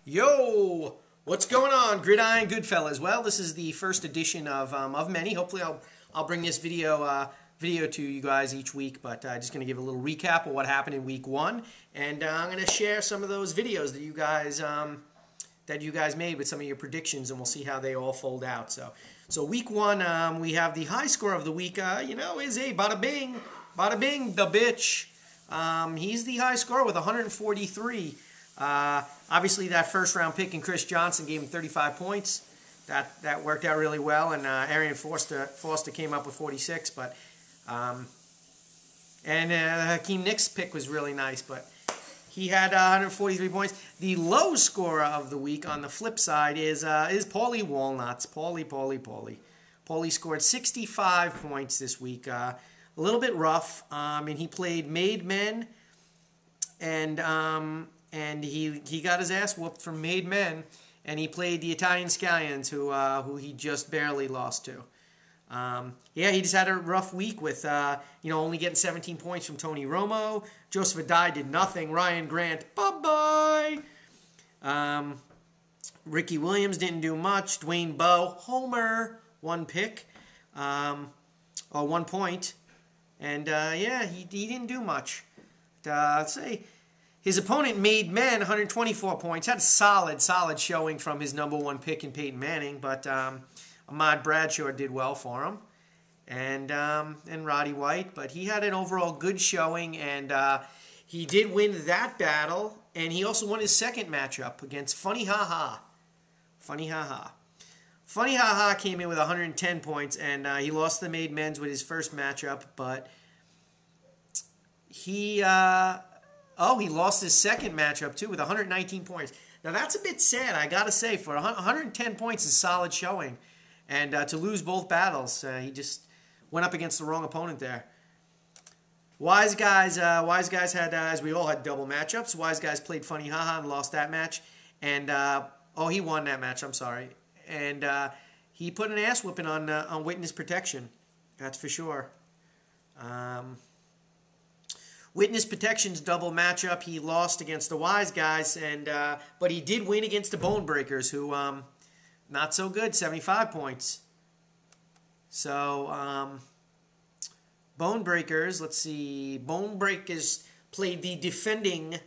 Yo, what's going on, Gridiron Goodfellas? Well, this is the first edition of many. Hopefully, I'll bring this video to you guys each week. But just gonna give a little recap of what happened in week one, and I'm gonna share some of those videos that you guys made with some of your predictions, and we'll see how they all fold out. So week one, we have the high score of the week. Is a bada bing, the bitch. He's the high score with 143. Obviously, that first round pick in Chris Johnson gave him 35 points. That worked out really well, and Arian Foster came up with 46. But Hakeem Nick's pick was really nice, but he had 143 points. The low scorer of the week on the flip side is Paulie Walnuts. Paulie scored 65 points this week. A little bit rough. And he played Made Men, and he got his ass whooped from Made Men, and he played the Italian Scallions, who he just barely lost to. He just had a rough week with only getting 17 points from Tony Romo. Joseph Adai did nothing. Ryan Grant, bye-bye. Ricky Williams didn't do much. Dwayne Bowe, homer, 1 pick, 1 point. And he didn't do much. Let's say his opponent Made Men, 124 points. Had a solid showing from his #1 pick in Peyton Manning, but Ahmad Bradshaw did well for him, and Roddy White. But he had an overall good showing, and he did win that battle, and he also won his second matchup against Funny Ha Ha. Funny Ha Ha came in with 110 points, and he lost the Made Men's with his first matchup, but he lost his second matchup, too, with 119 points. Now, that's a bit sad, I got to say. For 110 points is solid showing. And to lose both battles, he just went up against the wrong opponent there. Wise Guys had, as we all had, double matchups. Wise Guys played Funny Ha Ha and lost that match. And, he won that match, I'm sorry. And he put an ass whooping on Witness Protection. That's for sure. Witness Protection's double matchup, he lost against the Wise Guys, but he did win against the Bone Breakers, who, not so good, 75 points. So, Bone Breakers, let's see, Bone Breakers played the defending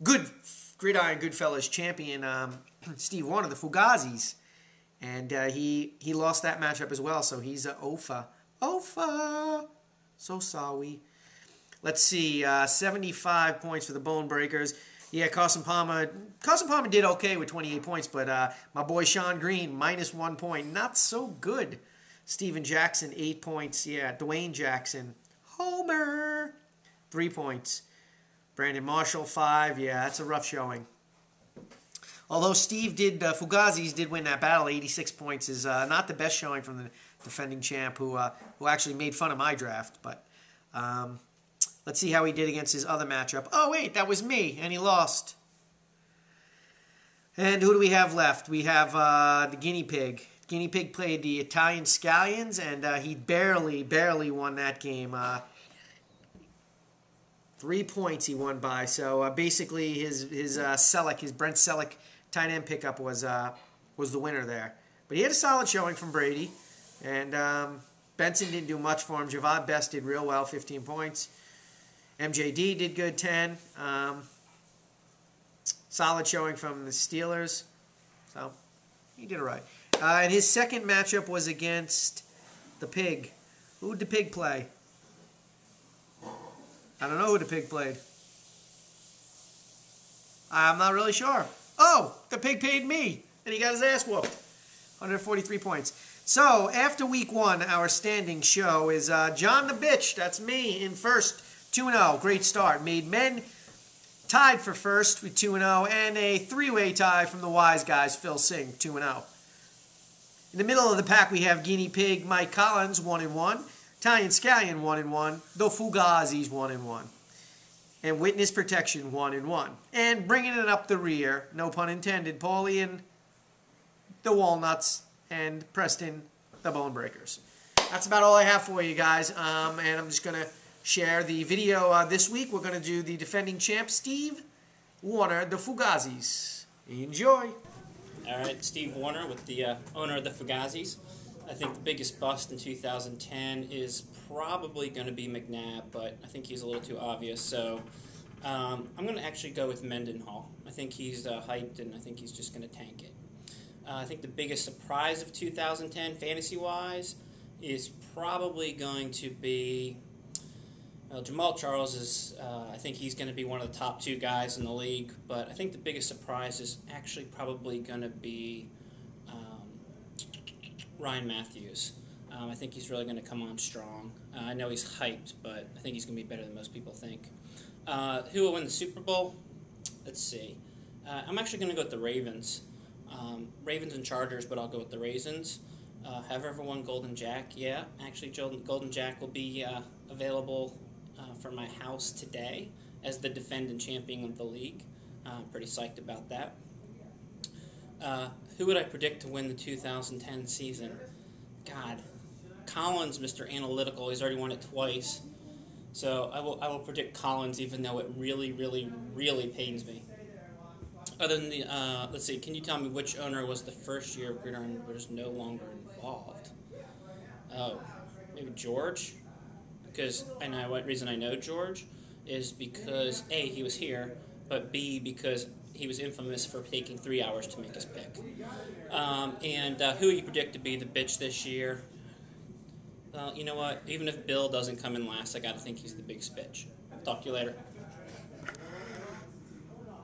Gridiron Goodfellas champion, Steve Warner, the Fugazis, and he lost that matchup as well, so he's a OFA. So sorry. Let's see, 75 points for the Bone Breakers. Yeah, Carson Palmer did okay with 28 points, but my boy Sean Green, -1 point. Not so good. Steven Jackson, 8 points. Yeah, Dwayne Jackson, homer, 3 points. Brandon Marshall, 5. Yeah, that's a rough showing. Although Fugazis did win that battle, 86 points is not the best showing from the defending champ, who actually made fun of my draft, but... let's see how he did against his other matchup. Oh, wait, that was me, and he lost. And who do we have left? We have the Guinea Pig. Guinea Pig played the Italian Scallions, and he barely won that game. 3 points he won by. So basically, his Brent Selleck tight end pickup was the winner there. But he had a solid showing from Brady, and Benson didn't do much for him. Javad Best did real well, 15 points. MJD did good, 10. Solid showing from the Steelers. So, he did all right. And his second matchup was against the Pig. Who did the Pig play? I don't know who the Pig played. I'm not really sure. Oh, the Pig paid me, and he got his ass whooped. 143 points. So, after week one, our standing show is John the Bitch, that's me, in first. 2-0, great start. Made Men tied for first with 2-0, and a 3-way tie from the Wise Guys, Phil Singh, 2-0. In the middle of the pack, we have Guinea Pig, Mike Collins, 1-1. Italian Scallion, 1-1. The Fugazis, 1-1. And Witness Protection, 1-1. And bringing it up the rear, no pun intended, Paulie and the Walnuts, and Preston, the Bone Breakers. That's about all I have for you guys, and I'm just going to share the video this week. We're going to do the defending champ, Steve Warner, the Fugazis. Enjoy. All right, Steve Warner with the owner of the Fugazis. I think the biggest bust in 2010 is probably going to be McNabb, but I think he's a little too obvious. So I'm going to actually go with Mendenhall. I think he's hyped, and I think he's just going to tank it. I think the biggest surprise of 2010, fantasy-wise, is probably going to be Jamal Charles. Is I think he's going to be one of the top 2 guys in the league, but I think the biggest surprise is actually probably going to be Ryan Matthews. I think he's really going to come on strong. I know he's hyped, but I think he's going to be better than most people think. Who will win the Super Bowl? Let's see. I'm actually going to go with the Ravens. Ravens and Chargers, but I'll go with the Raisins. Have ever won Golden Jack? Yeah, actually, Golden Jack will be available for my house today as the defending champion of the league. Pretty psyched about that. Who would I predict to win the 2010 season? God, Collins, Mr. Analytical. He's already won it twice. So I will predict Collins, even though it really, really, really pains me. Other than the, let's see, can you tell me which owner was the first year of Gridiron was no longer involved? Oh, maybe George? Because, and what reason I know George is because, A, he was here, but B, because he was infamous for taking 3 hours to make his pick. Who you predict to be the bitch this year? Well, you know what? Even if Bill doesn't come in last, I got to think he's the biggest bitch. Talk to you later.